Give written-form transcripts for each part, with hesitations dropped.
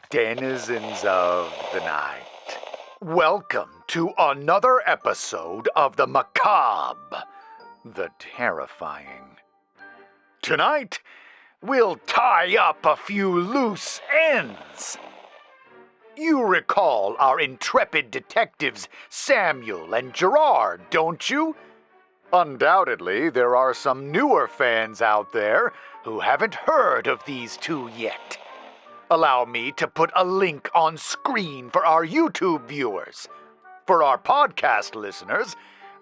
denizens of the night. Welcome to another episode of the macabre, the terrifying. Tonight, we'll tie up a few loose ends. You recall our intrepid detectives Samuel and Gerard, don't you? Undoubtedly, there are some newer fans out there who haven't heard of these two yet. Allow me to put a link on screen for our YouTube viewers. For our podcast listeners,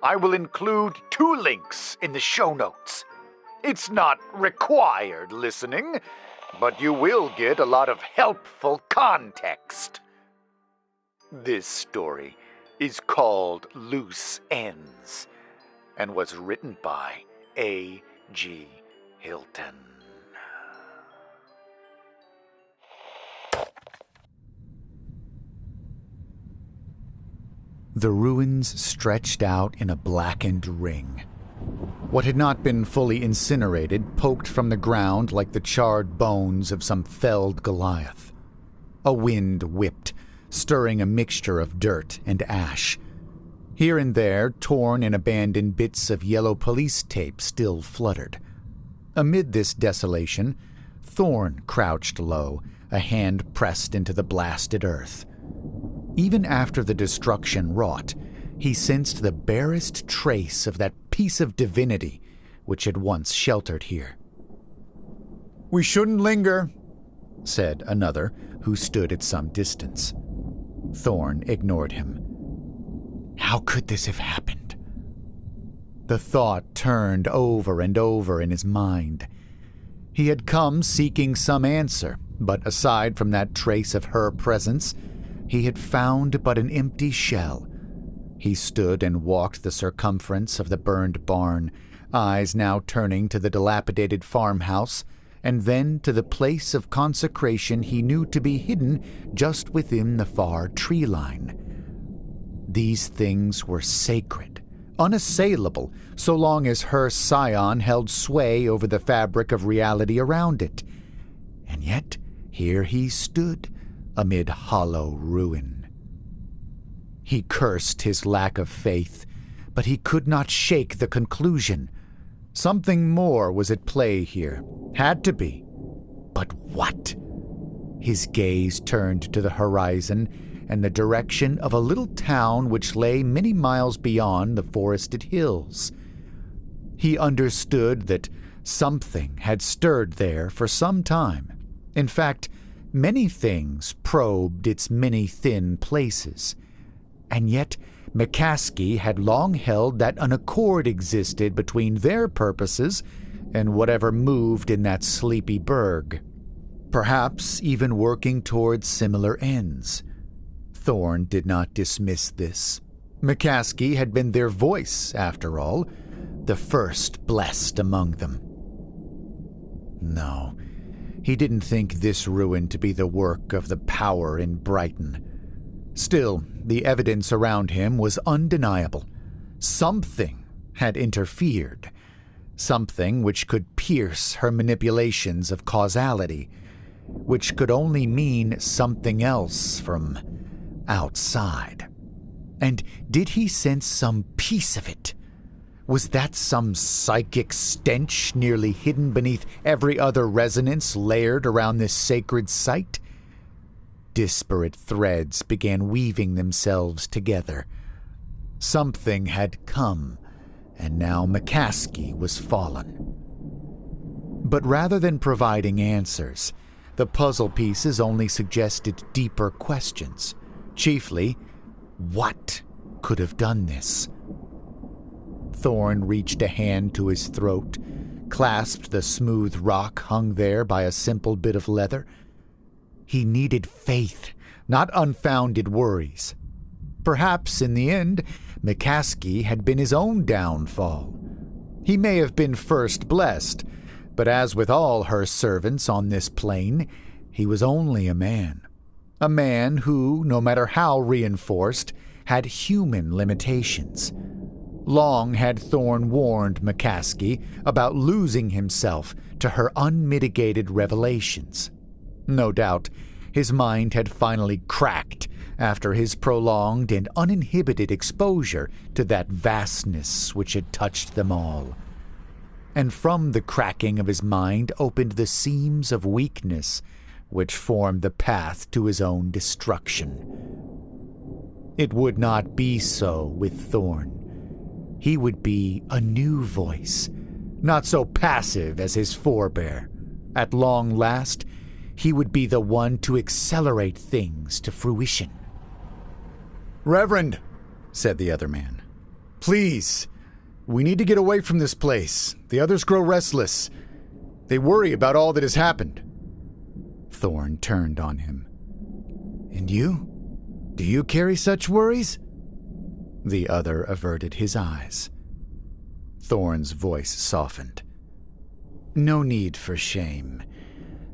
I will include 2 links in the show notes. It's not required listening, but you will get a lot of helpful context. This story is called Loose Ends and was written by A.G. Hilton. The ruins stretched out in a blackened ring. What had not been fully incinerated poked from the ground like the charred bones of some felled Goliath. A wind whipped, stirring a mixture of dirt and ash. Here and there, torn and abandoned bits of yellow police tape still fluttered. Amid this desolation, Thorn crouched low, a hand pressed into the blasted earth. Even after the destruction wrought, he sensed the barest trace of that piece of divinity which had once sheltered here. "We shouldn't linger," said another who stood at some distance. Thorn ignored him. How could this have happened? The thought turned over and over in his mind. He had come seeking some answer, but aside from that trace of her presence, he had found but an empty shell. He stood and walked the circumference of the burned barn, eyes now turning to the dilapidated farmhouse, and then to the place of consecration he knew to be hidden just within the far tree line. These things were sacred, unassailable, so long as her scion held sway over the fabric of reality around it. And yet, here he stood, amid hollow ruin. He cursed his lack of faith, but he could not shake the conclusion. Something more was at play here. Had to be. But what? His gaze turned to the horizon and the direction of a little town which lay many miles beyond the forested hills. He understood that something had stirred there for some time. In fact, many things probed its many thin places. And yet, McCaskey had long held that an accord existed between their purposes and whatever moved in that sleepy burg. Perhaps even working towards similar ends. Thorn did not dismiss this. McCaskey had been their voice, after all, the first blessed among them. No, he didn't think this ruin to be the work of the power in Brighton. Still, the evidence around him was undeniable. Something had interfered. Something which could pierce her manipulations of causality, which could only mean something else from outside. And did he sense some piece of it? Was that some psychic stench nearly hidden beneath every other resonance layered around this sacred site? Disparate threads began weaving themselves together. Something had come, and now McCaskey was fallen. But rather than providing answers, the puzzle pieces only suggested deeper questions. Chiefly, what could have done this? Thorn reached a hand to his throat, clasped the smooth rock hung there by a simple bit of leather. He needed faith, not unfounded worries. Perhaps, in the end, McCaskey had been his own downfall. He may have been first blessed, but as with all her servants on this plane, he was only a man. A man who, no matter how reinforced, had human limitations. Long had Thorn warned McCaskey about losing himself to her unmitigated revelations. No doubt, His mind had finally cracked after his prolonged and uninhibited exposure to that vastness which had touched them all. And from the cracking of his mind opened the seams of weakness which formed the path to his own destruction. It would not be so with Thorn. He would be a new voice, not so passive as his forebear. At long last, he would be the one to accelerate things to fruition. "Reverend," said the other man, "please, we need to get away from this place. The others grow restless. They worry about all that has happened." Thorn turned on him. "And you? Do you carry such worries?" The other averted his eyes. Thorn's voice softened. "No need for shame.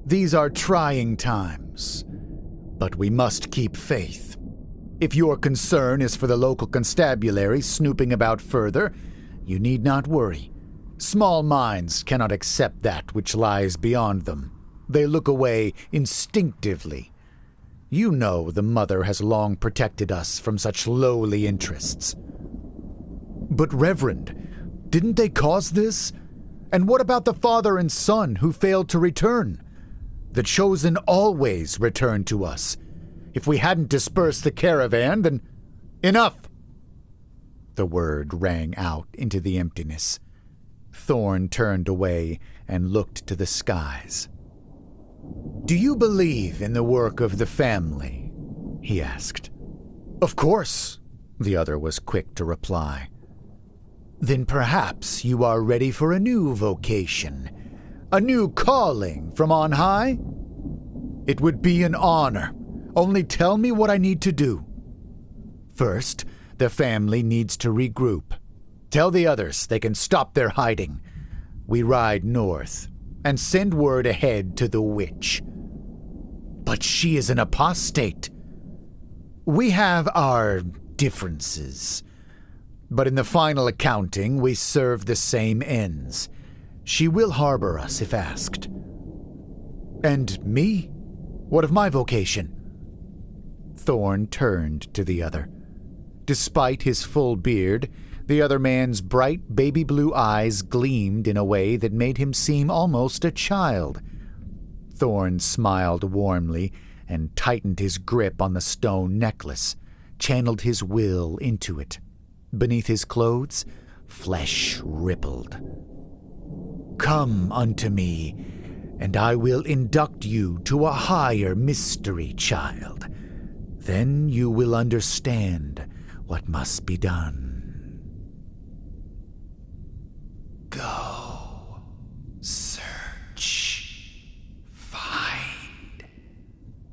These are trying times, but we must keep faith. If your concern is for the local constabulary snooping about further, you need not worry. Small minds cannot accept that which lies beyond them. They look away instinctively. You know the Mother has long protected us from such lowly interests." "But, Reverend, didn't they cause this? And what about the father and son who failed to return? The chosen always return to us. If we hadn't dispersed the caravan, then—" "Enough!" The word rang out into the emptiness. Thorn turned away and looked to the skies. "Do you believe in the work of the family?" he asked. "Of course," the other was quick to reply. "Then perhaps you are ready for a new vocation, a new calling from on high? It would be an honor. Only tell me what I need to do." "First, the family needs to regroup. Tell the others they can stop their hiding. We ride north and send word ahead to the witch." "But she is an apostate." "We have our differences, but in the final accounting we serve the same ends. She will harbor us if asked." "And me? What of my vocation?" Thorn turned to the other. Despite his full beard, the other man's bright baby blue eyes gleamed in a way that made him seem almost a child. Thorn smiled warmly and tightened his grip on the stone necklace, channeled his will into it. Beneath his clothes, flesh rippled. "Come unto me, and I will induct you to a higher mystery, child. Then you will understand what must be done. Go, search, find,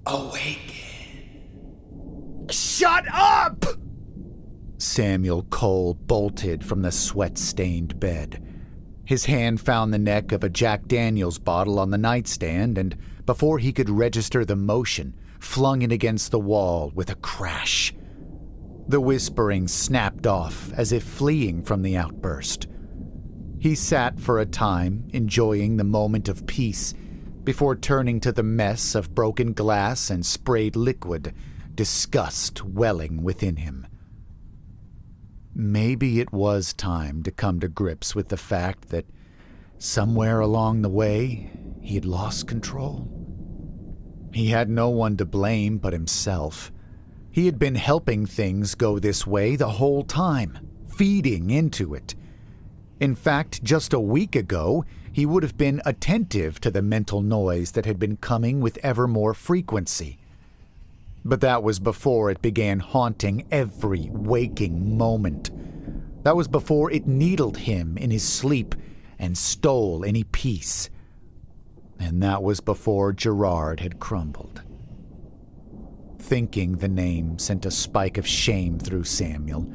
awaken." "Shut up!" Samuel Cole bolted from the sweat-stained bed. His hand found the neck of a Jack Daniels bottle on the nightstand, and before he could register the motion, flung it against the wall with a crash. The whispering snapped off as if fleeing from the outburst. He sat for a time, enjoying the moment of peace, before turning to the mess of broken glass and sprayed liquid, disgust welling within him. Maybe it was time to come to grips with the fact that somewhere along the way he had lost control. He had no one to blame but himself. He had been helping things go this way the whole time, feeding into it. In fact, just a week ago, he would have been attentive to the mental noise that had been coming with ever more frequency. But that was before it began haunting every waking moment. That was before it needled him in his sleep and stole any peace. And that was before Gerard had crumbled. Thinking the name sent a spike of shame through Samuel.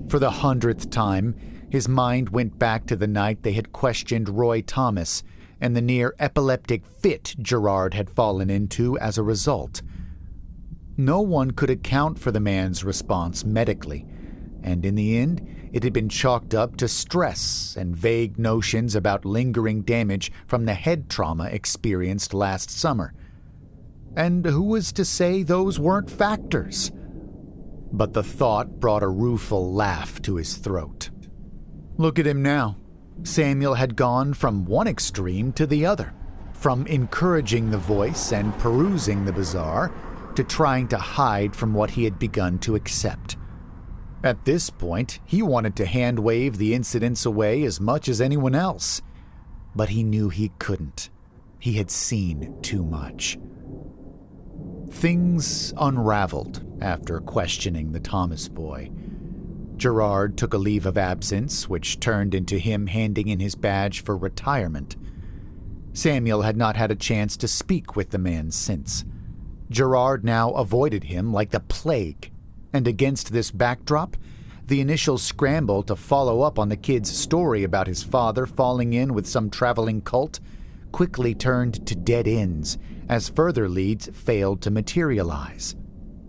For the 100th time, his mind went back to the night they had questioned Roy Thomas and the near epileptic fit Gerard had fallen into as a result. No one could account for the man's response medically, and in the end, it had been chalked up to stress and vague notions about lingering damage from the head trauma experienced last summer. And who was to say those weren't factors? But the thought brought a rueful laugh to his throat. Look at him now. Samuel had gone from one extreme to the other, from encouraging the voice and perusing the bizarre to trying to hide from what he had begun to accept. At this point, he wanted to hand-wave the incidents away as much as anyone else, but he knew he couldn't. He had seen too much. Things unraveled after questioning the Thomas boy. Gerard took a leave of absence, which turned into him handing in his badge for retirement. Samuel had not had a chance to speak with the man since. Gerard now avoided him like the plague, and against this backdrop, the initial scramble to follow up on the kid's story about his father falling in with some traveling cult quickly turned to dead ends as further leads failed to materialize.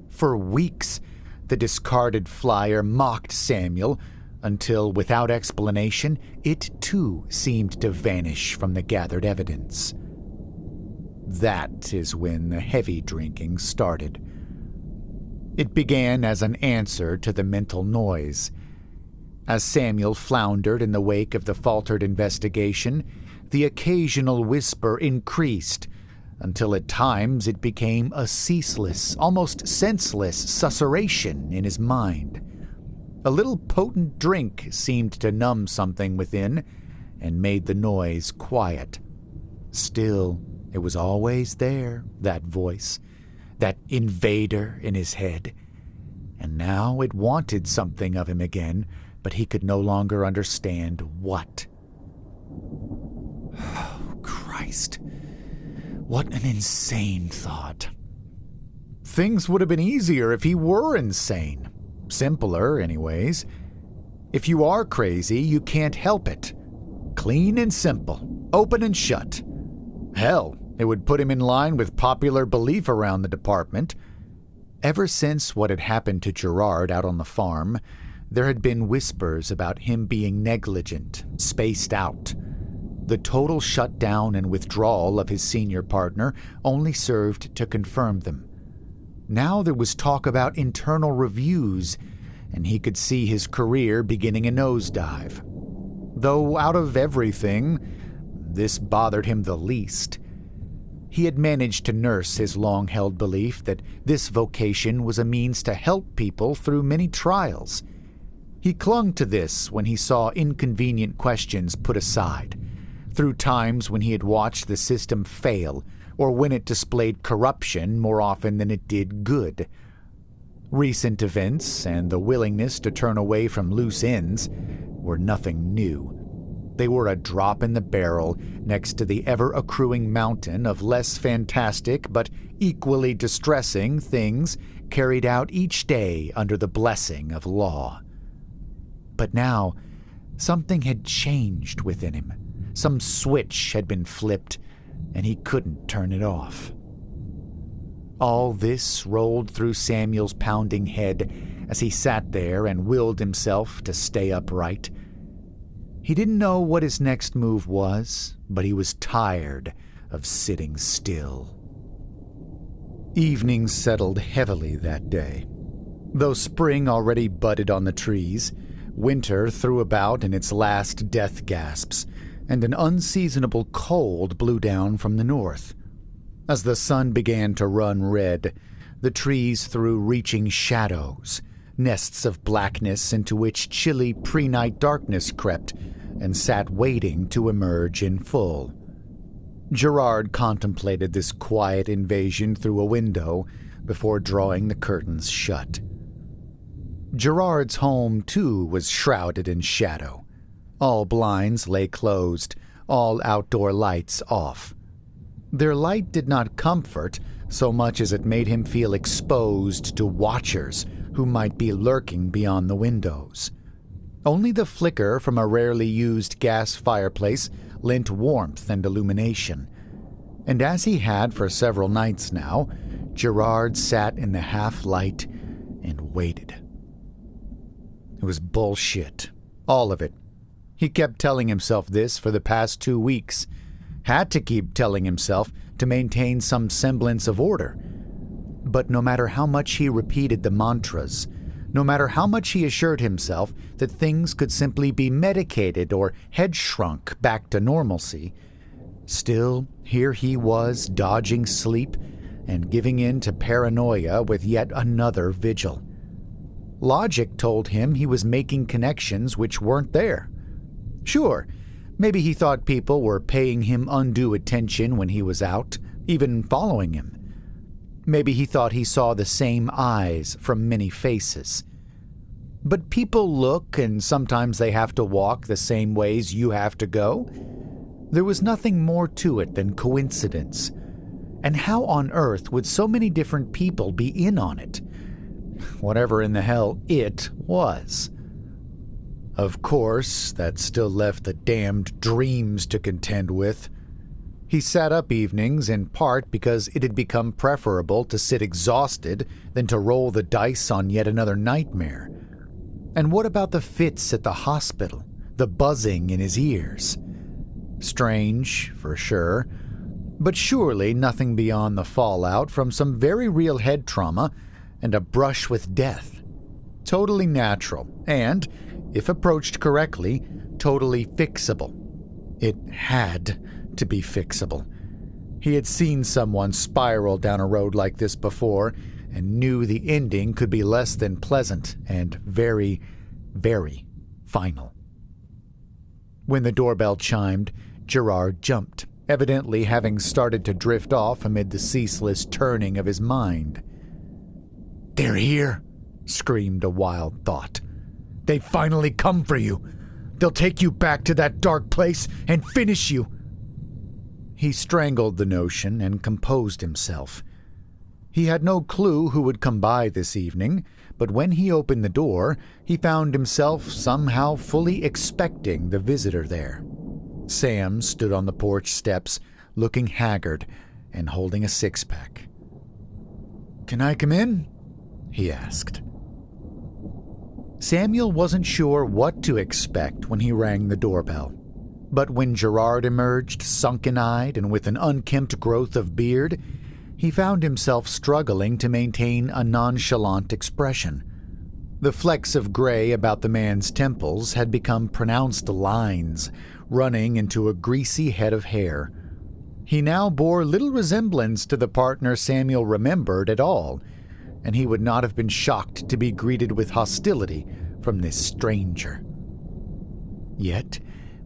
For weeks, the discarded flyer mocked Samuel until, without explanation, it too seemed to vanish from the gathered evidence. That is when the heavy drinking started. It began as an answer to the mental noise. As Samuel floundered in the wake of the faltered investigation, the occasional whisper increased, until at times it became a ceaseless, almost senseless susurration in his mind. A little potent drink seemed to numb something within and made the noise quiet. Still, it was always there, that voice, that invader in his head. And now it wanted something of him again, but he could no longer understand what. Oh, Christ. What an insane thought. Things would have been easier if he were insane. Simpler, anyways. If you are crazy, you can't help it. Clean and simple. Open and shut. Hell, it would put him in line with popular belief around the department. Ever since what had happened to Gerard out on the farm, there had been whispers about him being negligent, spaced out. The total shutdown and withdrawal of his senior partner only served to confirm them. Now there was talk about internal reviews, and he could see his career beginning a nosedive. Though out of everything, this bothered him the least. He had managed to nurse his long-held belief that this vocation was a means to help people through many trials. He clung to this when he saw inconvenient questions put aside, through times when he had watched the system fail or when it displayed corruption more often than it did good. Recent events and the willingness to turn away from loose ends were nothing new. They were a drop in the barrel next to the ever-accruing mountain of less fantastic but equally distressing things carried out each day under the blessing of law. But now, something had changed within him. Some switch had been flipped, and he couldn't turn it off. All this rolled through Samuel's pounding head as he sat there and willed himself to stay upright. He didn't know what his next move was, but he was tired of sitting still. Evening settled heavily that day. Though spring already budded on the trees, winter threw about in its last death gasps, and an unseasonable cold blew down from the north. As the sun began to run red, the trees threw reaching shadows, nests of blackness into which chilly pre-night darkness crept and sat waiting to emerge in full. Gerard contemplated this quiet invasion through a window before drawing the curtains shut. Gerard's home, too, was shrouded in shadow. All blinds lay closed, all outdoor lights off. Their light did not comfort so much as it made him feel exposed to watchers who might be lurking beyond the windows. Only the flicker from a rarely used gas fireplace lent warmth and illumination. And as he had for several nights now, Gerard sat in the half-light and waited. It was bullshit. All of it. He kept telling himself this for the past 2 weeks. Had to keep telling himself to maintain some semblance of order. But no matter how much he repeated the mantras, no matter how much he assured himself that things could simply be medicated or head shrunk back to normalcy, still here he was dodging sleep and giving in to paranoia with yet another vigil. Logic told him he was making connections which weren't there. Sure, maybe he thought people were paying him undue attention when he was out, even following him. Maybe he thought he saw the same eyes from many faces. But people look, and sometimes they have to walk the same ways you have to go. There was nothing more to it than coincidence. And how on earth would so many different people be in on it? Whatever in the hell it was. Of course, that still left the damned dreams to contend with. He sat up evenings in part because it had become preferable to sit exhausted than to roll the dice on yet another nightmare. And what about the fits at the hospital, the buzzing in his ears? Strange, for sure, but surely nothing beyond the fallout from some very real head trauma and a brush with death. Totally natural and, if approached correctly, totally fixable. It had to be fixable. He had seen someone spiral down a road like this before and knew the ending could be less than pleasant and very, very final. When the doorbell chimed, Gerard jumped, evidently having started to drift off amid the ceaseless turning of his mind. "They're here," screamed a wild thought. "They've finally come for you. They'll take you back to that dark place and finish you." He strangled the notion and composed himself. He had no clue who would come by this evening, but when he opened the door, he found himself somehow fully expecting the visitor there. Sam stood on the porch steps, looking haggard and holding a six-pack. "Can I come in?" he asked. Samuel wasn't sure what to expect when he rang the doorbell. But when Gerard emerged sunken-eyed and with an unkempt growth of beard, he found himself struggling to maintain a nonchalant expression. The flecks of gray about the man's temples had become pronounced lines, running into a greasy head of hair. He now bore little resemblance to the partner Samuel remembered at all, and he would not have been shocked to be greeted with hostility from this stranger. Yet,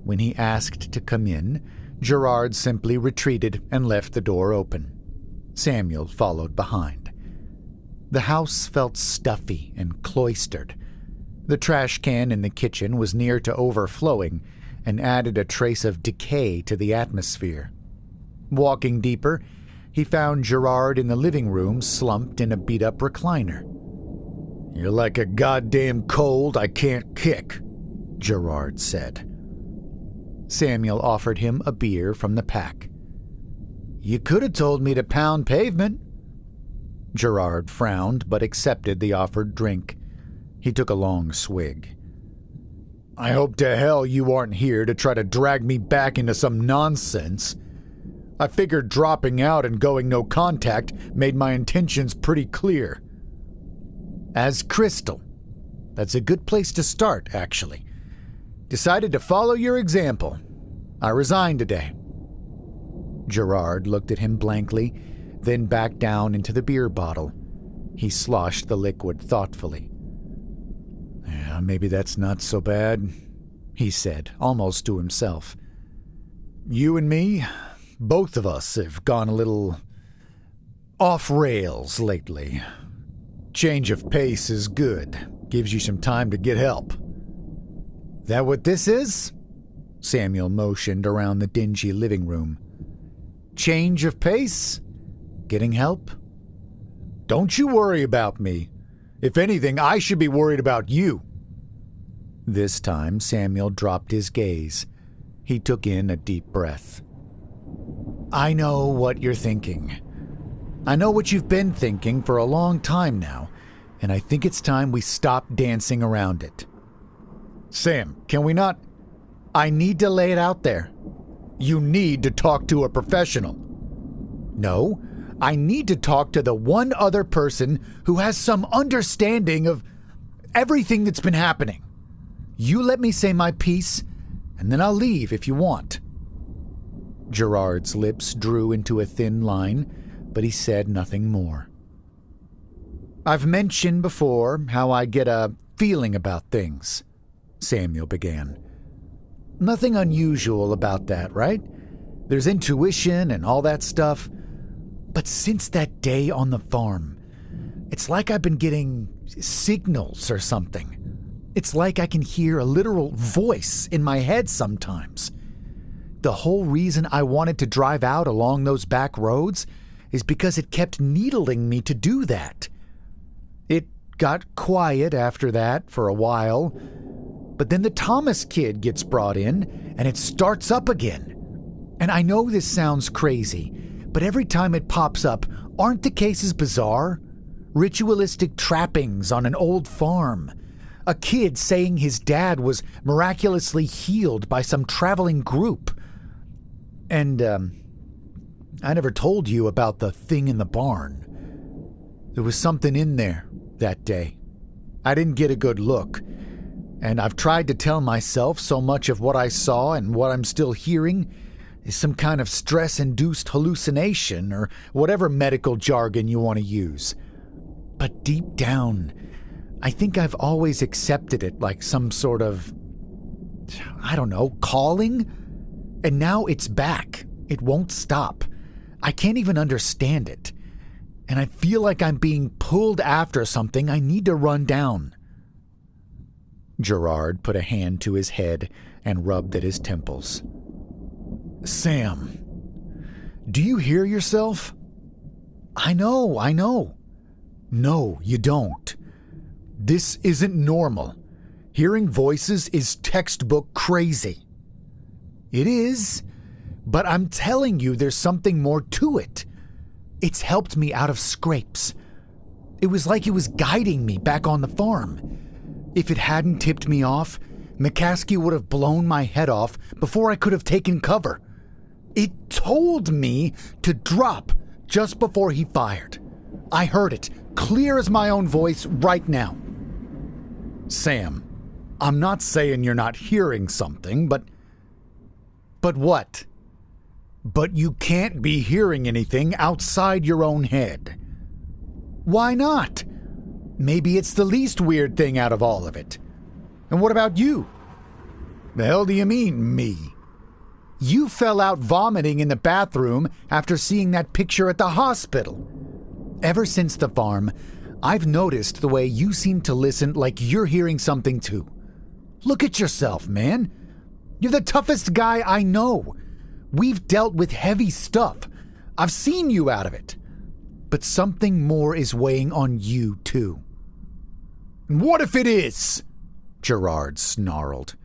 when he asked to come in, Gerard simply retreated and left the door open. Samuel followed behind. The house felt stuffy and cloistered. The trash can in the kitchen was near to overflowing and added a trace of decay to the atmosphere. Walking deeper, he found Gerard in the living room slumped in a beat-up recliner. "You're like a goddamn cold I can't kick," Gerard said. Samuel offered him a beer from the pack. "You could have told me to pound pavement." Gerard frowned but accepted the offered drink. He took a long swig. "I hope to hell you aren't here to try to drag me back into some nonsense. I figured dropping out and going no contact made my intentions pretty clear." "As crystal. That's a good place to start, actually. Decided to follow your example. I resign today." Gerard looked at him blankly, then back down into the beer bottle. He sloshed the liquid thoughtfully. "Yeah, maybe that's not so bad," he said, almost to himself. "You and me, both of us have gone a little off rails lately. Change of pace is good. Gives you some time to get help." "That what this is?" Samuel motioned around the dingy living room. "Change of pace? Getting help?" "Don't you worry about me. If anything, I should be worried about you." This time, Samuel dropped his gaze. He took in a deep breath. "I know what you're thinking. I know what you've been thinking for a long time now, and I think it's time we stop dancing around it." "Sam, can we not?" "I need to lay it out there. You need to talk to a professional." No, I need to talk to the one other person who has some understanding of everything that's been happening. You let me say my piece, and then I'll leave if you want." Gerard's lips drew into a thin line, but he said nothing more. "I've mentioned before how I get a feeling about things," Samuel began. "Nothing unusual about that, right? There's intuition and all that stuff. But since that day on the farm, it's like I've been getting signals or something. It's like I can hear a literal voice in my head sometimes. The whole reason I wanted to drive out along those back roads is because it kept needling me to do that. It got quiet after that for a while, but then the Thomas kid gets brought in and it starts up again. And I know this sounds crazy, but every time it pops up, aren't the cases bizarre? Ritualistic trappings on an old farm. A kid saying his dad was miraculously healed by some traveling group. And, I never told you about the thing in the barn. There was something in there that day. I didn't get a good look, and I've tried to tell myself so much of what I saw and what I'm still hearing is some kind of stress-induced hallucination or whatever medical jargon you want to use. But deep down, I think I've always accepted it like some sort of, I don't know, calling? And now it's back. It won't stop. I can't even understand it. And I feel like I'm being pulled after something I need to run down." Gerard put a hand to his head and rubbed at his temples. "Sam, do you hear yourself?" I know. "No, you don't. This isn't normal. Hearing voices is textbook crazy." "It is, but I'm telling you there's something more to it. It's helped me out of scrapes. It was like it was guiding me back on the farm. If it hadn't tipped me off, McCaskey would have blown my head off before I could have taken cover. It told me to drop just before he fired. I heard it, clear as my own voice right now." "Sam, I'm not saying you're not hearing something, but..." "But what?" "But you can't be hearing anything outside your own head." "Why not? Maybe it's the least weird thing out of all of it. And what about you?" "The hell do you mean, me?" "You fell out vomiting in the bathroom after seeing that picture at the hospital. Ever since the farm, I've noticed the way you seem to listen like you're hearing something too. Look at yourself, man. You're the toughest guy I know. We've dealt with heavy stuff. I've seen you out of it. But something more is weighing on you, too." "What if it is?" Gerard snarled.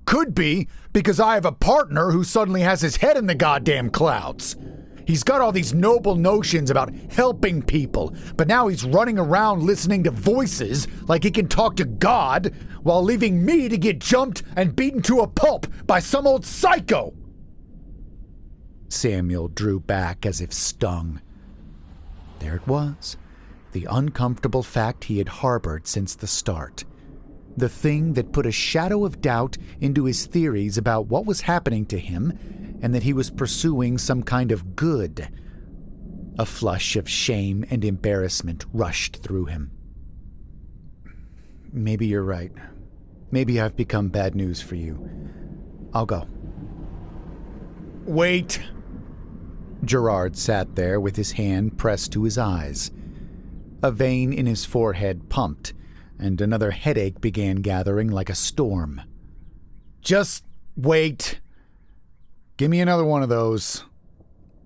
"Could be because I have a partner who suddenly has his head in the goddamn clouds. He's got all these noble notions about helping people, but now he's running around listening to voices like he can talk to God while leaving me to get jumped and beaten to a pulp by some old psycho." Samuel drew back as if stung. There it was, the uncomfortable fact he had harbored since the start. The thing that put a shadow of doubt into his theories about what was happening to him and that he was pursuing some kind of good. A flush of shame and embarrassment rushed through him. "Maybe you're right. Maybe I've become bad news for you. I'll go." "Wait." Gerard sat there with his hand pressed to his eyes. A vein in his forehead pumped, and another headache began gathering like a storm. "Just wait. Give me another one of those."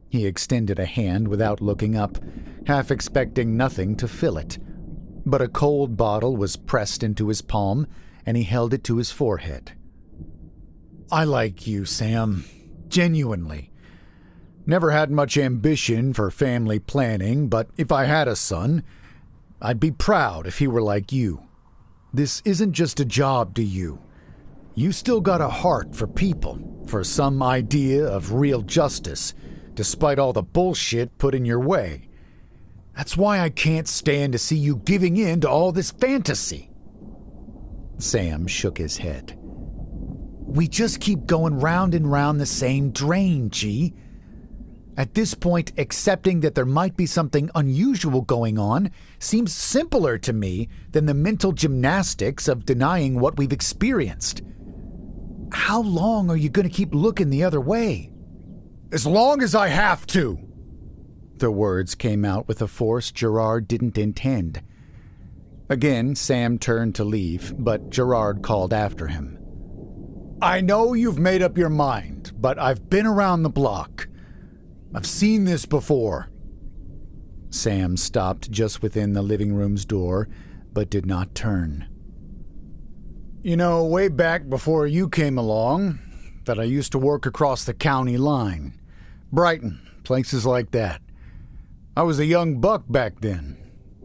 He extended a hand without looking up, half expecting nothing to fill it. But a cold bottle was pressed into his palm, and he held it to his forehead. "I like you, Sam. Genuinely. Never had much ambition for family planning, but if I had a son, I'd be proud if he were like you. This isn't just a job to you. You still got a heart for people, for some idea of real justice, despite all the bullshit put in your way. That's why I can't stand to see you giving in to all this fantasy." Sam shook his head. "We just keep going round and round the same drain, G. At this point, accepting that there might be something unusual going on seems simpler to me than the mental gymnastics of denying what we've experienced. How long are you going to keep looking the other way?" "As long as I have to." The words came out with a force Gerard didn't intend. Again, Sam turned to leave, but Gerard called after him. "I know you've made up your mind, but I've been around the block. I've seen this before." Sam stopped just within the living room's door, but did not turn. "You know, way back before you came along, that I used to work across the county line. Brighton, places like that. I was a young buck back then.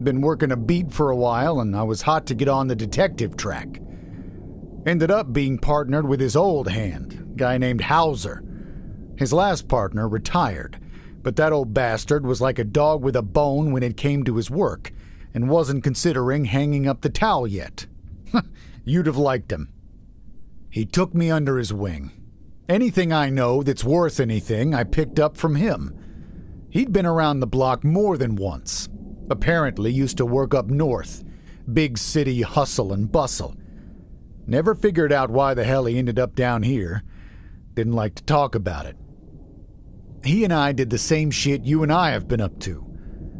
Been working a beat for a while, and I was hot to get on the detective track. Ended up being partnered with his old hand, a guy named Hauser. His last partner retired, but that old bastard was like a dog with a bone when it came to his work, and wasn't considering hanging up the towel yet. You'd have liked him. He took me under his wing. Anything I know that's worth anything I picked up from him. He'd been around the block more than once. Apparently used to work up north. Big city hustle and bustle. Never figured out why the hell he ended up down here. Didn't like to talk about it. He and I did the same shit you and I have been up to.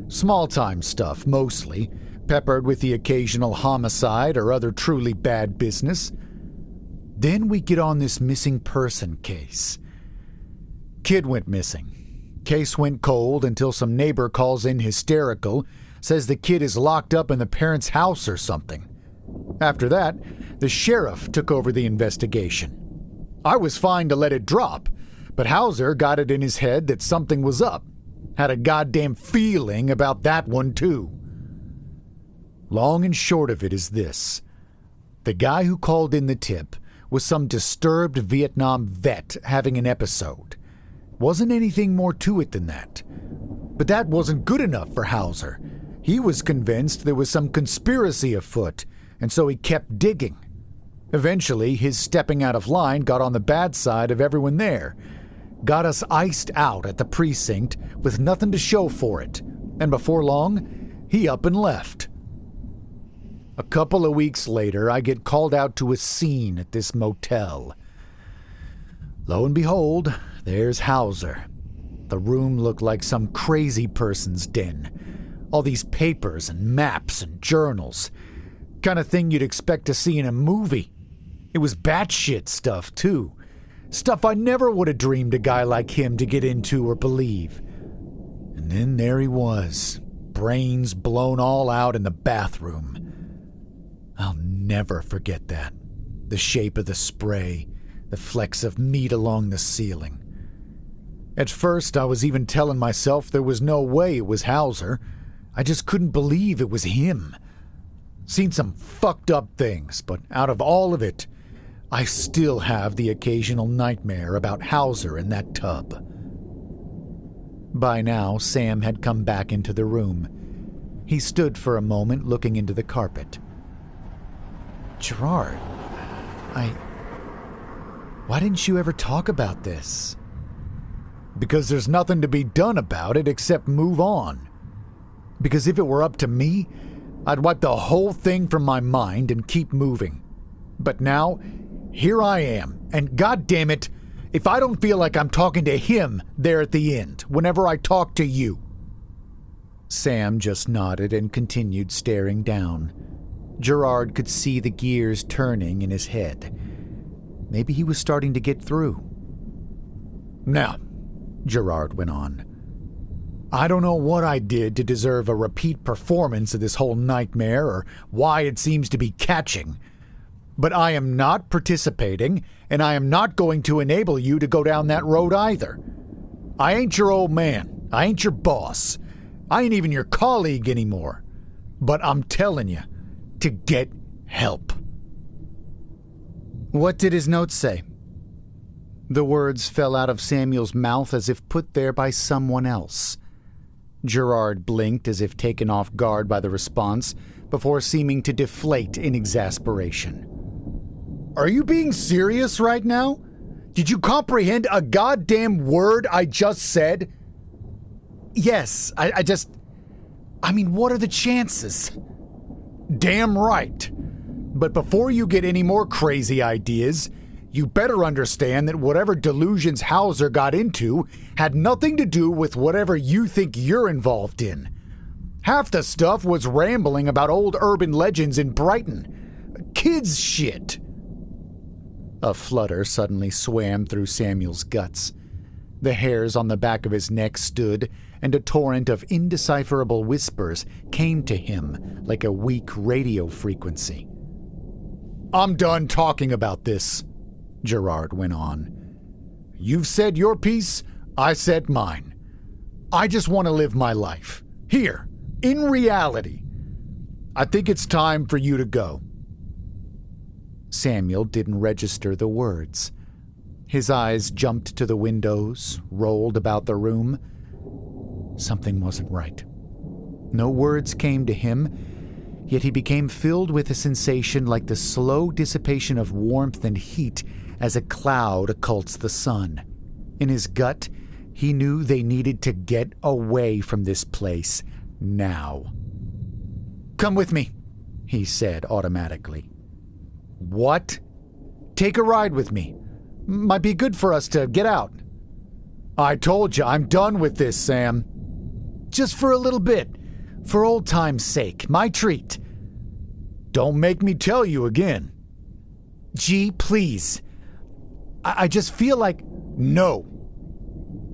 Small-time stuff, mostly, peppered with the occasional homicide or other truly bad business. Then we get on this missing person case. Kid went missing. Case went cold until some neighbor calls in hysterical, says the kid is locked up in the parents' house or something. After that, the sheriff took over the investigation. I was fine to let it drop, but Hauser got it in his head that something was up. Had a goddamn feeling about that one too. Long and short of it is this. The guy who called in the tip was some disturbed Vietnam vet having an episode. Wasn't anything more to it than that. But that wasn't good enough for Hauser. He was convinced there was some conspiracy afoot, and so he kept digging. Eventually, his stepping out of line got on the bad side of everyone there. Got us iced out at the precinct with nothing to show for it, and before long, he up and left. A couple of weeks later, I get called out to a scene at this motel. Lo and behold, there's Hauser. The room looked like some crazy person's den. All these papers and maps and journals. Kind of thing you'd expect to see in a movie. It was batshit stuff, too. Stuff I never would have dreamed a guy like him to get into or believe. And then there he was, brains blown all out in the bathroom. I'll never forget that. The shape of the spray, the flecks of meat along the ceiling. At first, I was even telling myself there was no way it was Hauser. I just couldn't believe it was him. Seen some fucked up things, but out of all of it, I still have the occasional nightmare about Hauser in that tub. By now, Sam had come back into the room. He stood for a moment looking into the carpet. Gerard, why didn't you ever talk about this? Because there's nothing to be done about it except move on. Because if it were up to me, I'd wipe the whole thing from my mind and keep moving. But now, here I am, and goddammit, if I don't feel like I'm talking to him there at the end, whenever I talk to you. Sam just nodded and continued staring down. Gerard could see the gears turning in his head. Maybe he was starting to get through. Now, Gerard went on, I don't know what I did to deserve a repeat performance of this whole nightmare or why it seems to be catching, but I am not participating and I am not going to enable you to go down that road either. I ain't your old man. I ain't your boss. I ain't even your colleague anymore. But I'm telling you, to get help. What did his note say? The words fell out of Samuel's mouth as if put there by someone else. Gerard blinked as if taken off guard by the response, before seeming to deflate in exasperation. Are you being serious right now? Did you comprehend a goddamn word I just said? Yes, I mean, what are the chances? Damn right. But before you get any more crazy ideas, you better understand that whatever delusions Hauser got into had nothing to do with whatever you think you're involved in. Half the stuff was rambling about old urban legends in Brighton. Kids shit. A flutter suddenly swam through Samuel's guts. The hairs on the back of his neck stood, and a torrent of indecipherable whispers came to him like a weak radio frequency. I'm done talking about this, Gerard went on. You've said your piece, I said mine. I just want to live my life. Here, in reality. I think it's time for you to go. Samuel didn't register the words. His eyes jumped to the windows, rolled about the room. Something wasn't right. No words came to him, yet he became filled with a sensation like the slow dissipation of warmth and heat as a cloud occults the sun. In his gut, he knew they needed to get away from this place now. Come with me, he said automatically. What? Take a ride with me. Might be good for us to get out. I told you, I'm done with this, Sam. Just for a little bit. For old time's sake. My treat. Don't make me tell you again. Gee, please. I just feel like... No.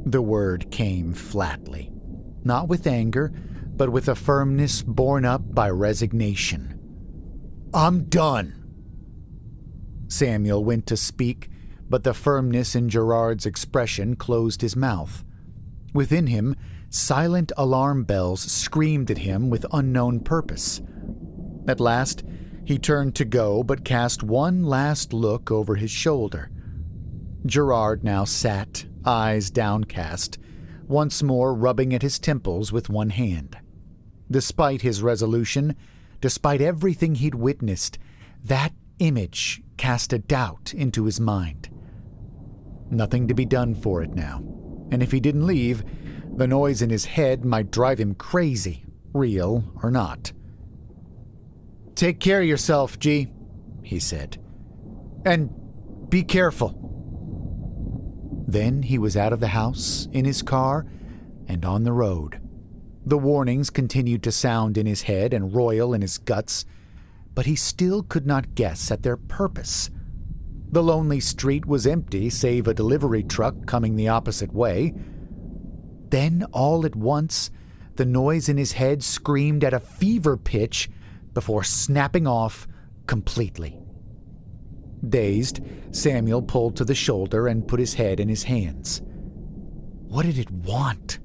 The word came flatly. Not with anger, but with a firmness borne up by resignation. I'm done. Samuel went to speak, but the firmness in Gerard's expression closed his mouth. Within him, silent alarm bells screamed at him with unknown purpose. At last, he turned to go, but cast one last look over his shoulder. Gerard now sat, eyes downcast, once more rubbing at his temples with one hand. Despite his resolution, despite everything he'd witnessed, that image cast a doubt into his mind. Nothing to be done for it now, and if he didn't leave, the noise in his head might drive him crazy, real or not. Take care of yourself, G, he said. And be careful. Then he was out of the house, in his car, and on the road. The warnings continued to sound in his head and roil in his guts, but he still could not guess at their purpose. The lonely street was empty save a delivery truck coming the opposite way. Then, all at once, the noise in his head screamed at a fever pitch before snapping off completely. Dazed, Samuel pulled to the shoulder and put his head in his hands. What did it want?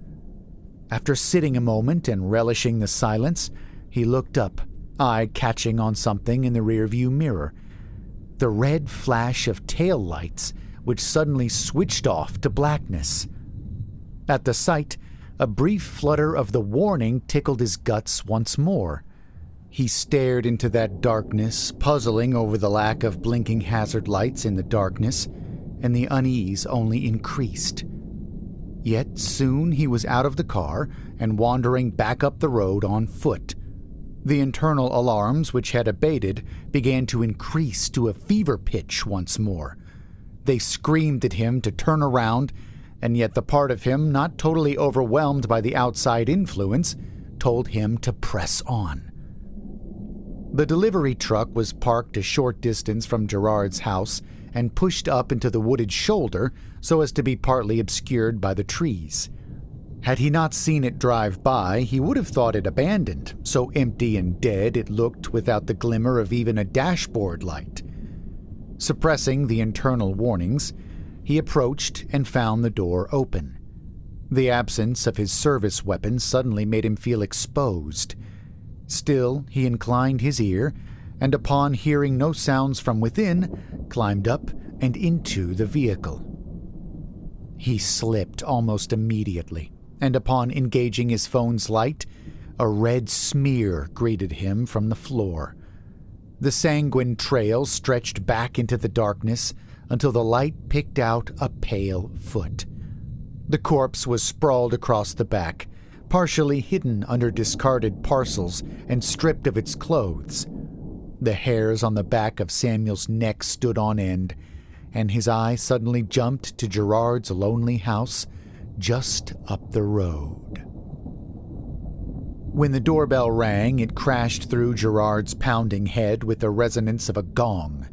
After sitting a moment and relishing the silence, he looked up, eye catching on something in the rearview mirror. The red flash of tail lights, which suddenly switched off to blackness. At the sight, a brief flutter of the warning tickled his guts once more. He stared into that darkness, puzzling over the lack of blinking hazard lights in the darkness, and the unease only increased. Yet soon he was out of the car and wandering back up the road on foot. The internal alarms, which had abated, began to increase to a fever pitch once more. They screamed at him to turn around, and yet the part of him not totally overwhelmed by the outside influence told him to press on. The delivery truck was parked a short distance from Gerard's house and pushed up into the wooded shoulder so as to be partly obscured by the trees. Had he not seen it drive by, he would have thought it abandoned, so empty and dead it looked without the glimmer of even a dashboard light. Suppressing the internal warnings, he approached and found the door open. The absence of his service weapon suddenly made him feel exposed. Still, he inclined his ear, and upon hearing no sounds from within, climbed up and into the vehicle. He slipped almost immediately, and upon engaging his phone's light, a red smear greeted him from the floor. The sanguine trail stretched back into the darkness until the light picked out a pale foot. The corpse was sprawled across the back, partially hidden under discarded parcels and stripped of its clothes. The hairs on the back of Samuel's neck stood on end, and his eye suddenly jumped to Gerard's lonely house just up the road. When the doorbell rang, it crashed through Gerard's pounding head with the resonance of a gong.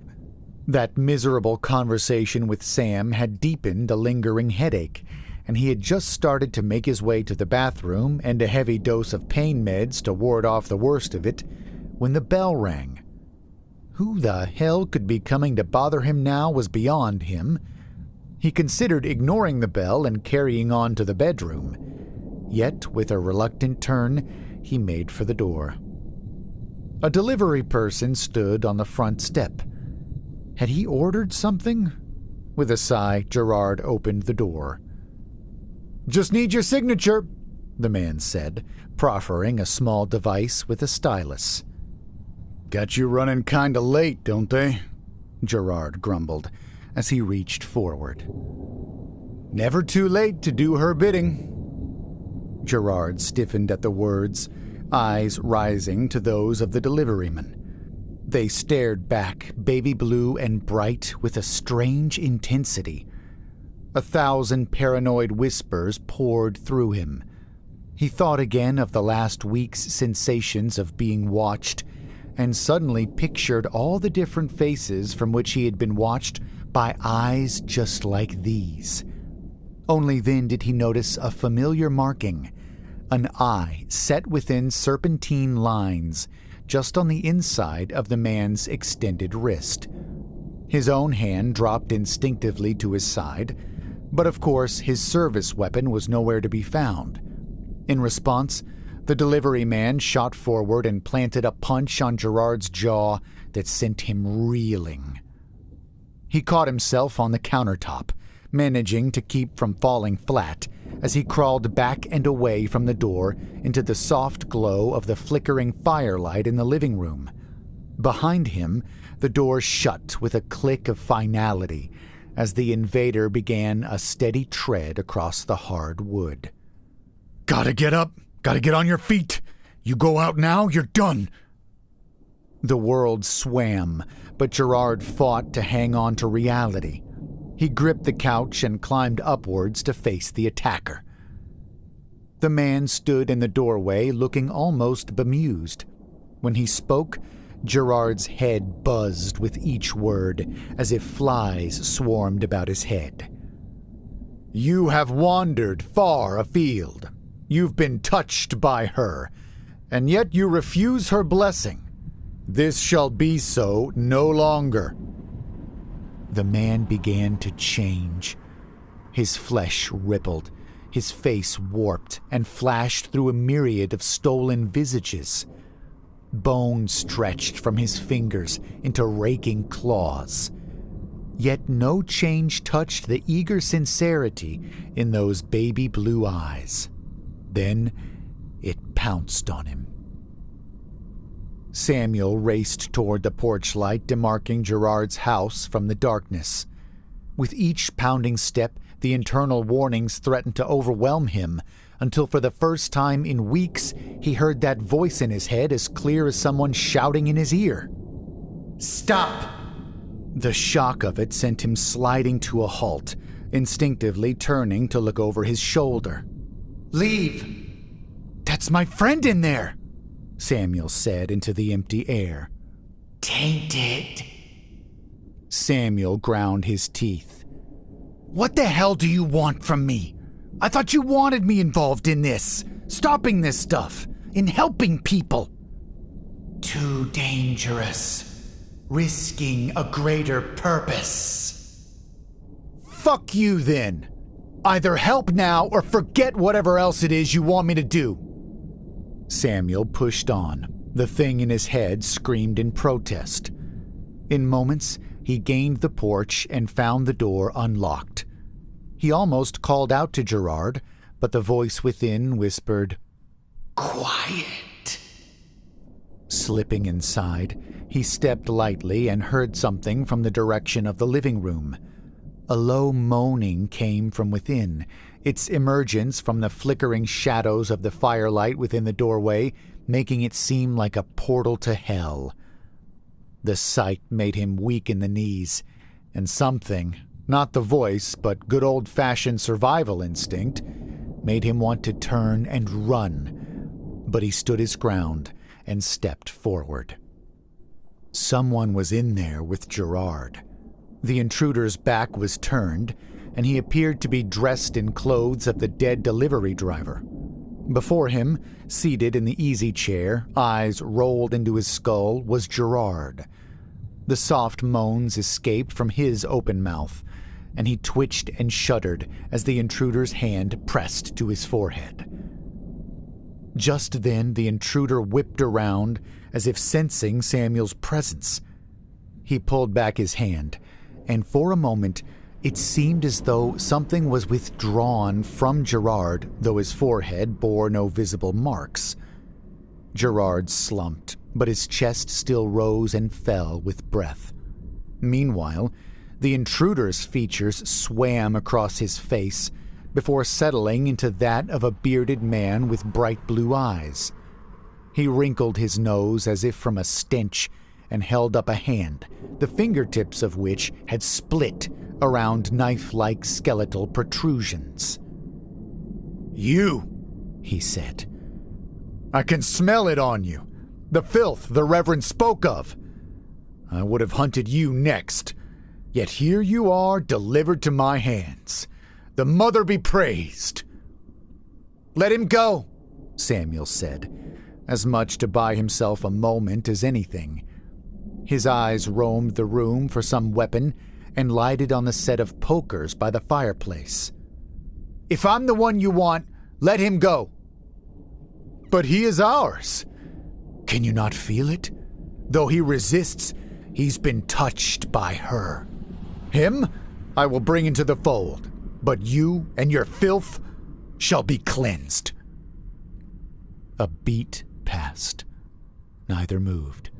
That miserable conversation with Sam had deepened a lingering headache, and he had just started to make his way to the bathroom and a heavy dose of pain meds to ward off the worst of it, when the bell rang. Who the hell could be coming to bother him now was beyond him. He considered ignoring the bell and carrying on to the bedroom. Yet, with a reluctant turn, he made for the door. A delivery person stood on the front step. Had he ordered something? With a sigh, Gerard opened the door. "Just need your signature," the man said, proffering a small device with a stylus. Got you running kinda late, don't they? Gerard grumbled as he reached forward. Never too late to do her bidding. Gerard stiffened at the words, eyes rising to those of the deliveryman. They stared back, baby blue and bright with a strange intensity. 1,000 paranoid whispers poured through him. He thought again of the last week's sensations of being watched, and suddenly pictured all the different faces from which he had been watched by eyes just like these. Only then did he notice a familiar marking, an eye set within serpentine lines just on the inside of the man's extended wrist. His own hand dropped instinctively to his side, but of course his service weapon was nowhere to be found. In response, the delivery man shot forward and planted a punch on Gerard's jaw that sent him reeling. He caught himself on the countertop, managing to keep from falling flat as he crawled back and away from the door into the soft glow of the flickering firelight in the living room. Behind him, the door shut with a click of finality as the invader began a steady tread across the hard wood. Gotta get up. Gotta get on your feet. You go out now, you're done. The world swam, but Gerard fought to hang on to reality. He gripped the couch and climbed upwards to face the attacker. The man stood in the doorway looking almost bemused. When he spoke, Gerard's head buzzed with each word, as if flies swarmed about his head. You have wandered far afield. You've been touched by her, and yet you refuse her blessing. This shall be so no longer. The man began to change. His flesh rippled, his face warped and flashed through a myriad of stolen visages. Bone stretched from his fingers into raking claws. Yet no change touched the eager sincerity in those baby blue eyes. Then it pounced on him. Samuel raced toward the porch light demarking Gerard's house from the darkness. With each pounding step, the internal warnings threatened to overwhelm him, until for the first time in weeks he heard that voice in his head as clear as someone shouting in his ear. "Stop!" The shock of it sent him sliding to a halt, instinctively turning to look over his shoulder. "Leave!" "That's my friend in there!" Samuel said into the empty air. "Tainted." Samuel ground his teeth. "What the hell do you want from me? I thought you wanted me involved in this, stopping this stuff, in helping people." "Too dangerous. Risking a greater purpose." "Fuck you then. Either help now or forget whatever else it is you want me to do." Samuel pushed on. The thing in his head screamed in protest. In moments, he gained the porch and found the door unlocked. He almost called out to Gerard, but the voice within whispered, "Quiet." Slipping inside, he stepped lightly and heard something from the direction of the living room. A low moaning came from within, its emergence from the flickering shadows of the firelight within the doorway making it seem like a portal to hell. The sight made him weak in the knees, and something, not the voice but good old-fashioned survival instinct, made him want to turn and run, but he stood his ground and stepped forward. Someone was in there with Gerard. The intruder's back was turned, and he appeared to be dressed in clothes of the dead delivery driver. Before him, seated in the easy chair, eyes rolled into his skull, was Gerard. The soft moans escaped from his open mouth, and he twitched and shuddered as the intruder's hand pressed to his forehead. Just then, the intruder whipped around as if sensing Samuel's presence. He pulled back his hand, and for a moment, it seemed as though something was withdrawn from Gerard, though his forehead bore no visible marks. Gerard slumped, but his chest still rose and fell with breath. Meanwhile, the intruder's features swam across his face before settling into that of a bearded man with bright blue eyes. He wrinkled his nose as if from a stench and held up a hand, the fingertips of which had split around knife-like skeletal protrusions. "You," he said. "I can smell it on you. The filth the Reverend spoke of. I would have hunted you next, yet here you are delivered to my hands. The Mother be praised." "Let him go," Samuel said, as much to buy himself a moment as anything. His eyes roamed the room for some weapon and lighted on the set of pokers by the fireplace. "If I'm the one you want, let him go." "But he is ours. Can you not feel it? Though he resists, he's been touched by her. Him I will bring into the fold, but you and your filth shall be cleansed." A beat passed. Neither moved.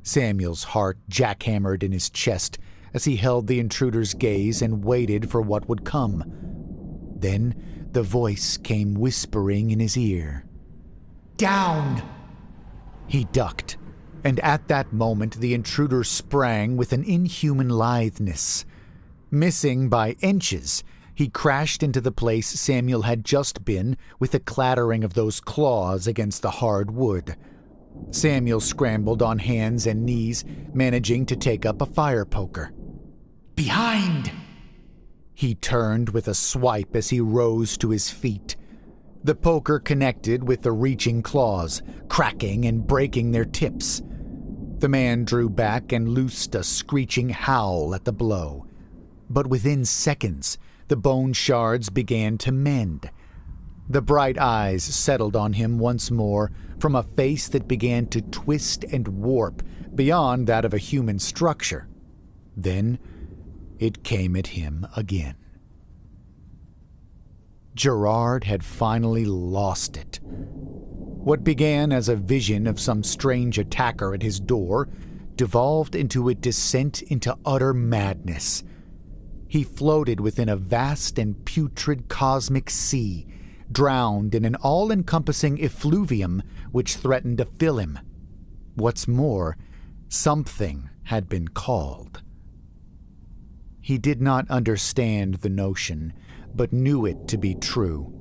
Samuel's heart jackhammered in his chest as he held the intruder's gaze and waited for what would come. Then the voice came whispering in his ear. "Down!" He ducked, and at that moment the intruder sprang with an inhuman litheness. Missing by inches, he crashed into the place Samuel had just been with a clattering of those claws against the hard wood. Samuel scrambled on hands and knees, managing to take up a fire poker. "Behind!" He turned with a swipe as he rose to his feet. The poker connected with the reaching claws, cracking and breaking their tips. The man drew back and loosed a screeching howl at the blow. But within seconds, the bone shards began to mend. The bright eyes settled on him once more from a face that began to twist and warp beyond that of a human structure. Then it came at him again. Gerard had finally lost it. What began as a vision of some strange attacker at his door devolved into a descent into utter madness. He floated within a vast and putrid cosmic sea, drowned in an all-encompassing effluvium which threatened to fill him. What's more, something had been called. He did not understand the notion, but knew it to be true.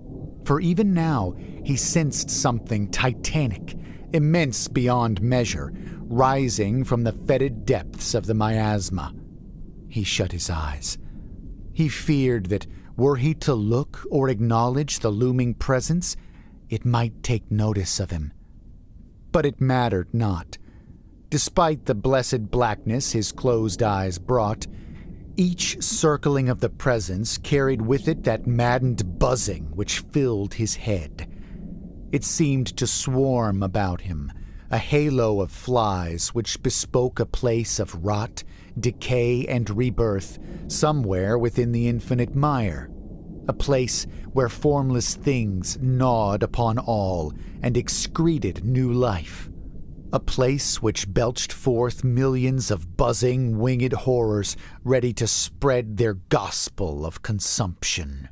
For even now, he sensed something titanic, immense beyond measure, rising from the fetid depths of the miasma. He shut his eyes. He feared that, were he to look or acknowledge the looming presence, it might take notice of him. But it mattered not. Despite the blessed blackness his closed eyes brought, each circling of the presence carried with it that maddened buzzing which filled his head. It seemed to swarm about him, a halo of flies which bespoke a place of rot, decay, and rebirth somewhere within the infinite mire. a place where formless things gnawed upon all and excreted new life, a place which belched forth millions of buzzing, winged horrors ready to spread their gospel of consumption.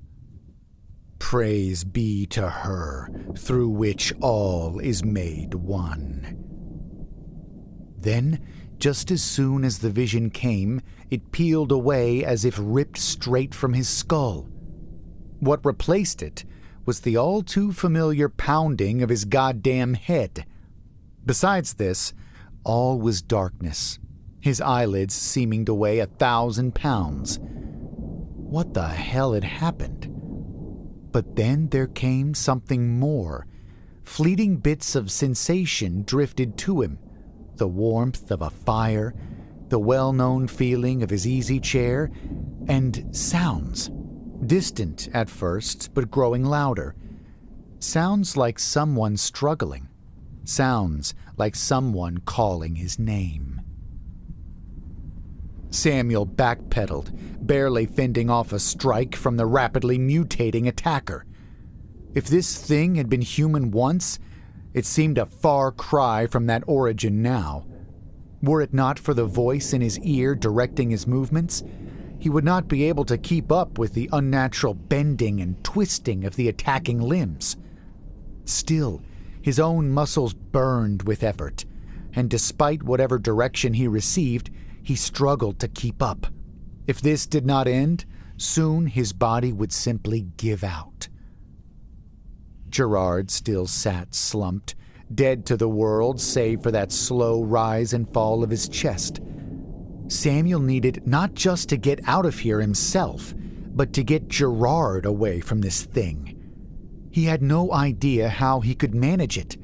Praise be to her, through which all is made one. Then, just as soon as the vision came, it peeled away as if ripped straight from his skull. What replaced it was the all-too-familiar pounding of his goddamn head. Besides this, all was darkness, his eyelids seeming to weigh 1,000 pounds. What the hell had happened? But then there came something more. Fleeting bits of sensation drifted to him. The warmth of a fire, the well-known feeling of his easy chair, and sounds. Distant at first, but growing louder. Sounds like someone struggling. Sounds like someone calling his name. Samuel backpedaled, barely fending off a strike from the rapidly mutating attacker. If this thing had been human once, it seemed a far cry from that origin now. Were it not for the voice in his ear directing his movements, he would not be able to keep up with the unnatural bending and twisting of the attacking limbs. Still, his own muscles burned with effort, and despite whatever direction he received, he struggled to keep up. If this did not end, soon his body would simply give out. Gerard still sat slumped, dead to the world save for that slow rise and fall of his chest. Samuel needed not just to get out of here himself, but to get Gerard away from this thing. He had no idea how he could manage it.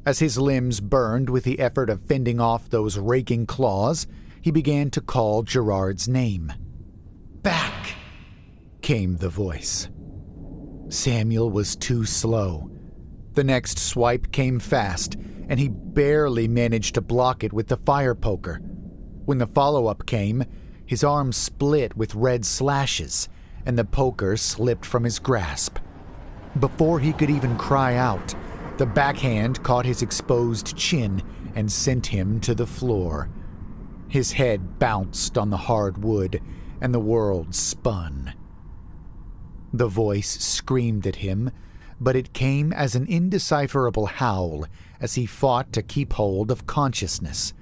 As his limbs burned with the effort of fending off those raking claws, he began to call Gerard's name. "Back!" came the voice. Samuel was too slow. The next swipe came fast, and he barely managed to block it with the fire poker. When the follow-up came, his arm split with red slashes, and the poker slipped from his grasp. Before he could even cry out, the backhand caught his exposed chin and sent him to the floor. His head bounced on the hard wood, and the world spun. The voice screamed at him, but it came as an indecipherable howl as he fought to keep hold of consciousness.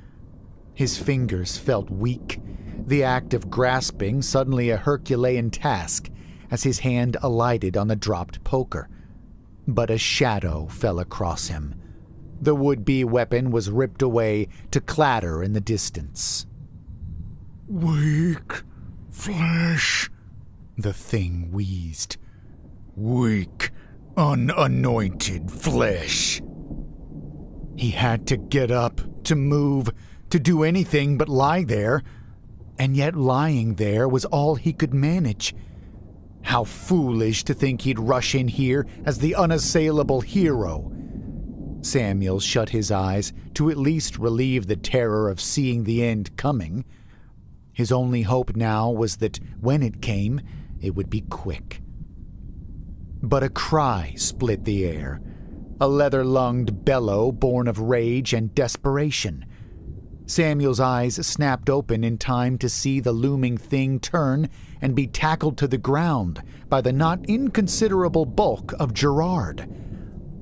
His fingers felt weak, the act of grasping suddenly a Herculean task as his hand alighted on the dropped poker. But a shadow fell across him. The would-be weapon was ripped away to clatter in the distance. "Weak flesh," the thing wheezed. "Weak, unanointed flesh." He had to get up, to move, to do anything but lie there. And yet lying there was all he could manage. How foolish to think he'd rush in here as the unassailable hero. Samuel shut his eyes to at least relieve the terror of seeing the end coming. His only hope now was that when it came, it would be quick. But a cry split the air, a leather-lunged bellow born of rage and desperation. Samuel's eyes snapped open in time to see the looming thing turn and be tackled to the ground by the not inconsiderable bulk of Gerard.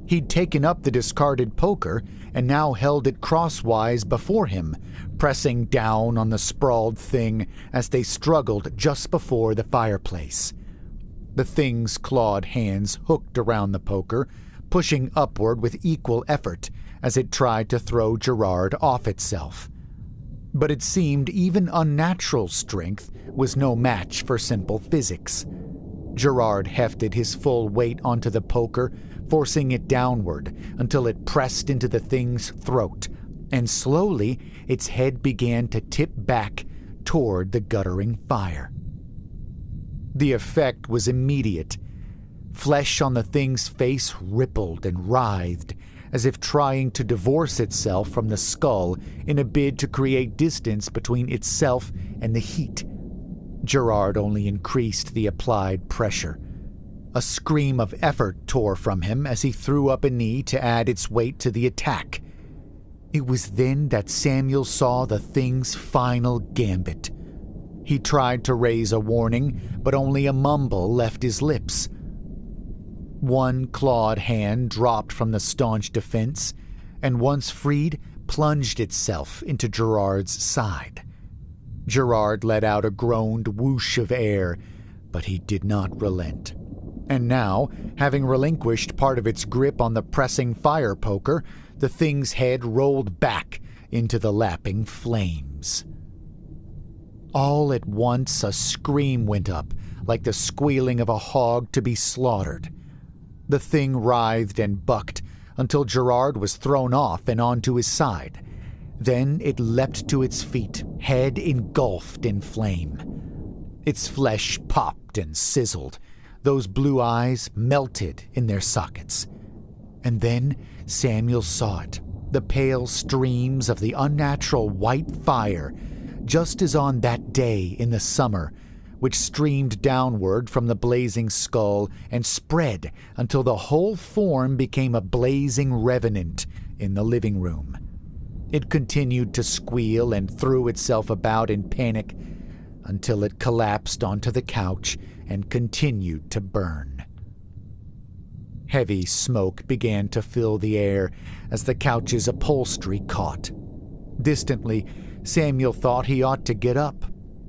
He'd taken up the discarded poker and now held it crosswise before him, pressing down on the sprawled thing as they struggled just before the fireplace. The thing's clawed hands hooked around the poker, pushing upward with equal effort as it tried to throw Gerard off itself. But it seemed even unnatural strength was no match for simple physics. Gerard hefted his full weight onto the poker, forcing it downward until it pressed into the thing's throat, and slowly its head began to tip back toward the guttering fire. The effect was immediate. Flesh on the thing's face rippled and writhed, as if trying to divorce itself from the skull in a bid to create distance between itself and the heat. Gerard only increased the applied pressure. A scream of effort tore from him as he threw up a knee to add its weight to the attack. It was then that Samuel saw the thing's final gambit. He tried to raise a warning, but only a mumble left his lips. One clawed hand dropped from the staunch defense, and once freed, plunged itself into Gerard's side. Gerard let out a groaned whoosh of air, but he did not relent. And now, having relinquished part of its grip on the pressing fire poker, the thing's head rolled back into the lapping flames. All at once a scream went up, like the squealing of a hog to be slaughtered. The thing writhed and bucked until Gerard was thrown off and onto his side. Then it leapt to its feet, head engulfed in flame. Its flesh popped and sizzled. Those blue eyes melted in their sockets. And then Samuel saw it, the pale streams of the unnatural white fire, just as on that day in the summer, which streamed downward from the blazing skull and spread until the whole form became a blazing revenant in the living room. It continued to squeal and threw itself about in panic until it collapsed onto the couch and continued to burn. Heavy smoke began to fill the air as the couch's upholstery caught. Distantly, Samuel thought he ought to get up,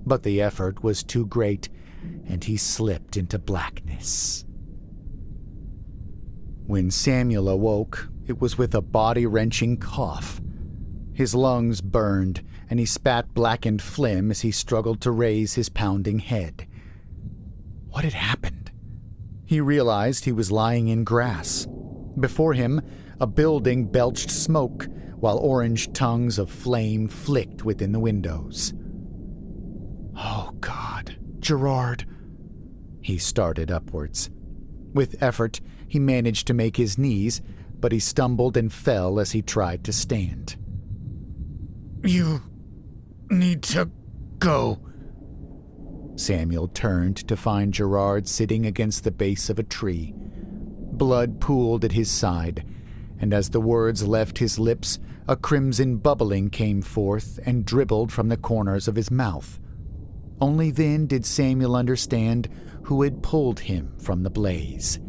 but the effort was too great, and he slipped into blackness. When Samuel awoke, it was with a body-wrenching cough. His lungs burned, and he spat blackened phlegm as he struggled to raise his pounding head. What had happened? He realized he was lying in grass. Before him, a building belched smoke, while orange tongues of flame flicked within the windows. Oh, God, Gerard. He started upwards. With effort, he managed to make his knees, but he stumbled and fell as he tried to stand. You need to go. Samuel turned to find Gerard sitting against the base of a tree. Blood pooled at his side, and as the words left his lips, a crimson bubbling came forth and dribbled from the corners of his mouth. Only then did Samuel understand who had pulled him from the blaze.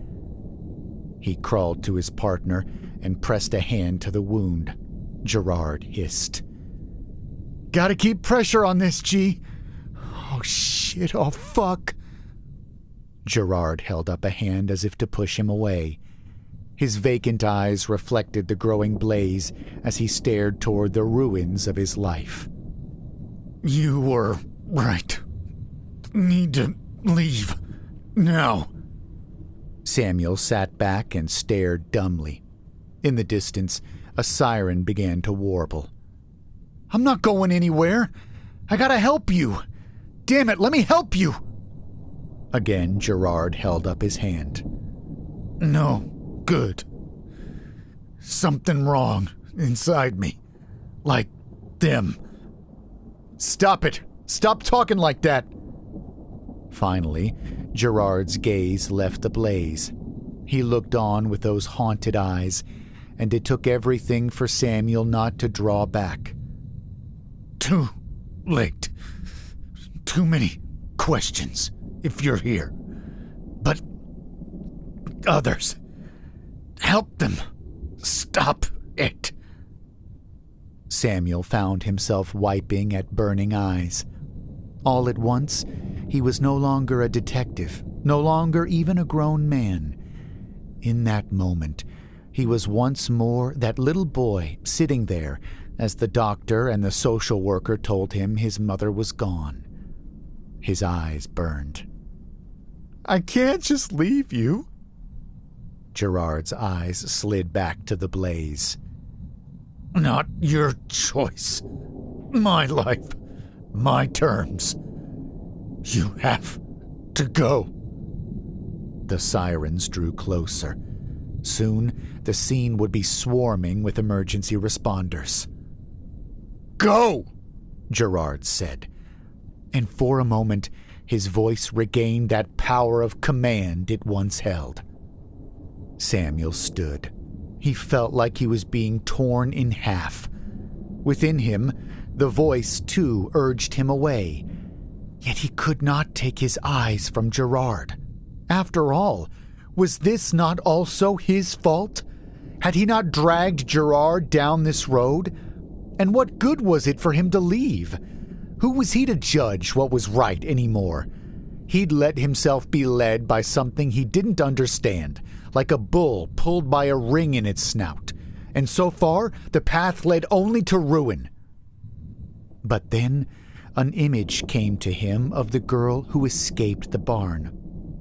He crawled to his partner and pressed a hand to the wound. Gerard hissed. Gotta keep pressure on this, G. Oh, shit. Oh, fuck. Gerard held up a hand as if to push him away. His vacant eyes reflected the growing blaze as he stared toward the ruins of his life. You were right. Need to leave. Now. Samuel sat back and stared dumbly. In the distance, a siren began to warble. I'm not going anywhere. I gotta help you. Damn it, let me help you. Again, Gerard held up his hand. No, good. Something wrong inside me. Like them. Stop it. Stop talking like that. Finally, Gerard's gaze left the blaze. He looked on with those haunted eyes, and it took everything for Samuel not to draw back. Too late. Too many questions, if you're here. But others, help them. Stop it. Samuel found himself wiping at burning eyes. All at once, he was no longer a detective, no longer even a grown man. In that moment, he was once more that little boy sitting there as the doctor and the social worker told him his mother was gone. His eyes burned. I can't just leave you. Gerard's eyes slid back to the blaze. Not your choice. My life. My terms. You have to go. The sirens drew closer. Soon, the scene would be swarming with emergency responders. Go! Gerard said. And for a moment, His voice regained that power of command it once held. Samuel stood. He felt like he was being torn in half. Within him, the voice, too, urged him away. Yet he could not take his eyes from Gerard. After all, was this not also his fault? Had he not dragged Gerard down this road? And what good was it for him to leave? Who was he to judge what was right anymore? He'd let himself be led by something he didn't understand, like a bull pulled by a ring in its snout. And so far, the path led only to ruin. But then, an image came to him of the girl who escaped the barn.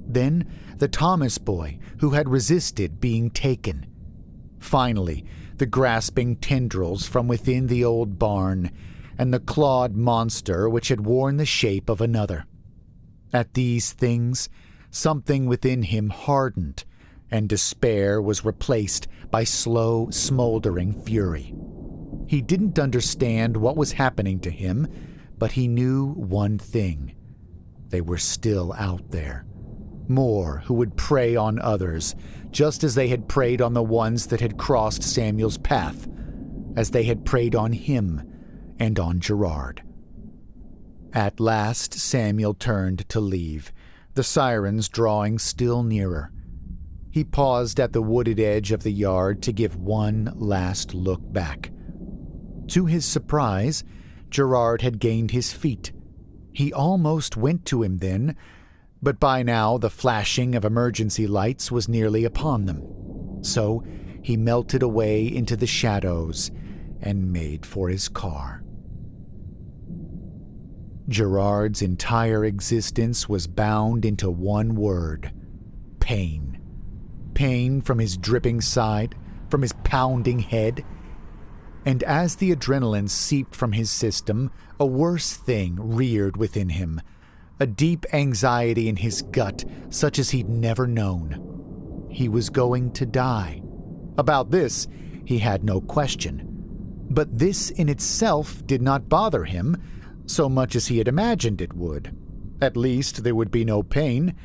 Then, the Thomas boy who had resisted being taken. Finally, the grasping tendrils from within the old barn, and the clawed monster which had worn the shape of another. At these things, something within him hardened, and despair was replaced by slow, smoldering fury. He didn't understand what was happening to him, but he knew one thing. They were still out there. More who would prey on others, just as they had preyed on the ones that had crossed Samuel's path, as they had preyed on him and on Gerard. At last Samuel turned to leave, the sirens drawing still nearer. He paused at the wooded edge of the yard to give one last look back. To his surprise, Gerard had gained his feet. He almost went to him then, but by now the flashing of emergency lights was nearly upon them. So he melted away into the shadows and made for his car. Gerard's entire existence was bound into one word: pain. Pain from his dripping side, from his pounding head. And as the adrenaline seeped from his system, a worse thing reared within him, a deep anxiety in his gut such as he'd never known. He was going to die. About this, he had no question. But this in itself did not bother him so much as he had imagined it would. At least there would be no pain,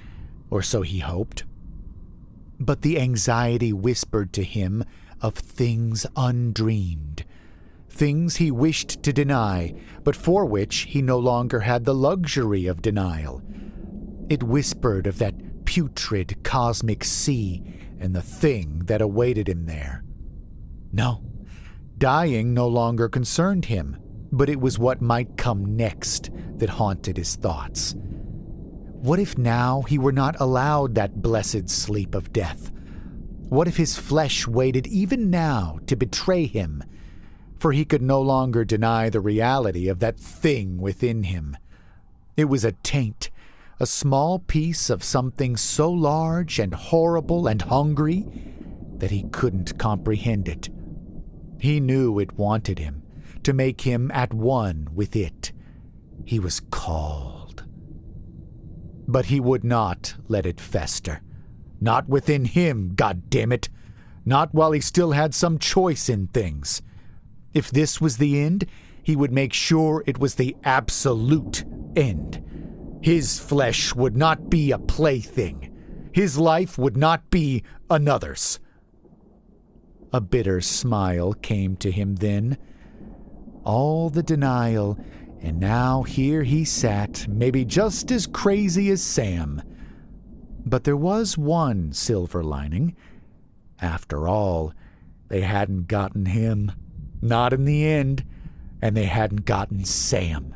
or so he hoped. But the anxiety whispered to him of things undreamed, things he wished to deny, but for which he no longer had the luxury of denial. It whispered of that putrid cosmic sea and the thing that awaited him there. No, dying no longer concerned him, but it was what might come next that haunted his thoughts. What if now he were not allowed that blessed sleep of death? What if his flesh waited even now to betray him? For he could no longer deny the reality of that thing within him. It was a taint, a small piece of something so large and horrible and hungry that he couldn't comprehend it. He knew it wanted him, to make him at one with it. He was called. But he would not let it fester. Not within him, goddammit. Not while he still had some choice in things. If this was the end, he would make sure it was the absolute end. His flesh would not be a plaything. His life would not be another's. A bitter smile came to him then. All the denial, and now here he sat, maybe just as crazy as Sam. But there was one silver lining. After all, they hadn't gotten him. Not in the end. And they hadn't gotten Sam.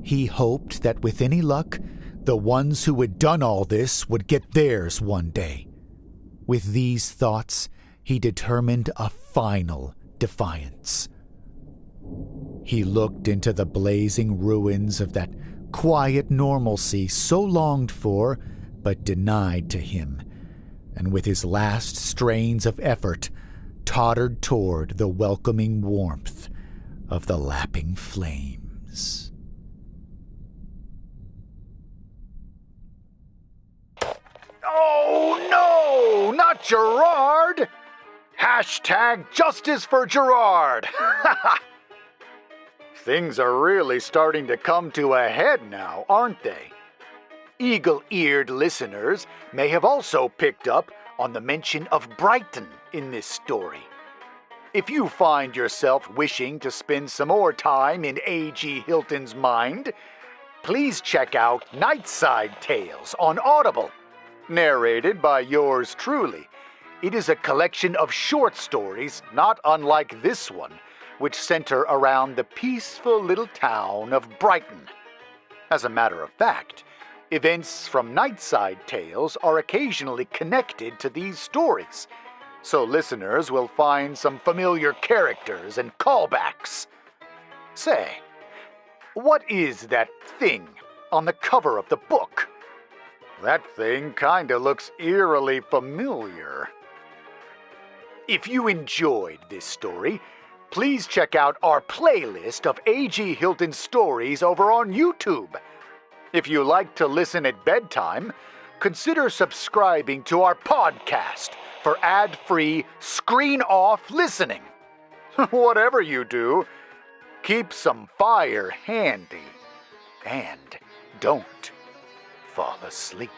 He hoped that with any luck, the ones who had done all this would get theirs one day. With these thoughts, he determined a final defiance. He looked into the blazing ruins of that quiet normalcy so longed for, but denied to him, and with his last strains of effort, tottered toward the welcoming warmth of the lapping flames. Oh no, not Gerard! Hashtag justice for Gerard! Things are really starting to come to a head now, aren't they? Eagle-eared listeners may have also picked up on the mention of Brighton in this story. If you find yourself wishing to spend some more time in A.G. Hilton's mind, please check out Nightside Tales on Audible, narrated by yours truly. It is a collection of short stories not unlike this one, which center around the peaceful little town of Brighton. As a matter of fact, events from Nightside Tales are occasionally connected to these stories, so listeners will find some familiar characters and callbacks. Say, what is that thing on the cover of the book? That thing kinda looks eerily familiar. If you enjoyed this story, please check out our playlist of A.G. Hilton stories over on YouTube. If you like to listen at bedtime, consider subscribing to our podcast for ad-free, screen-off listening. Whatever you do, keep some fire handy and don't fall asleep.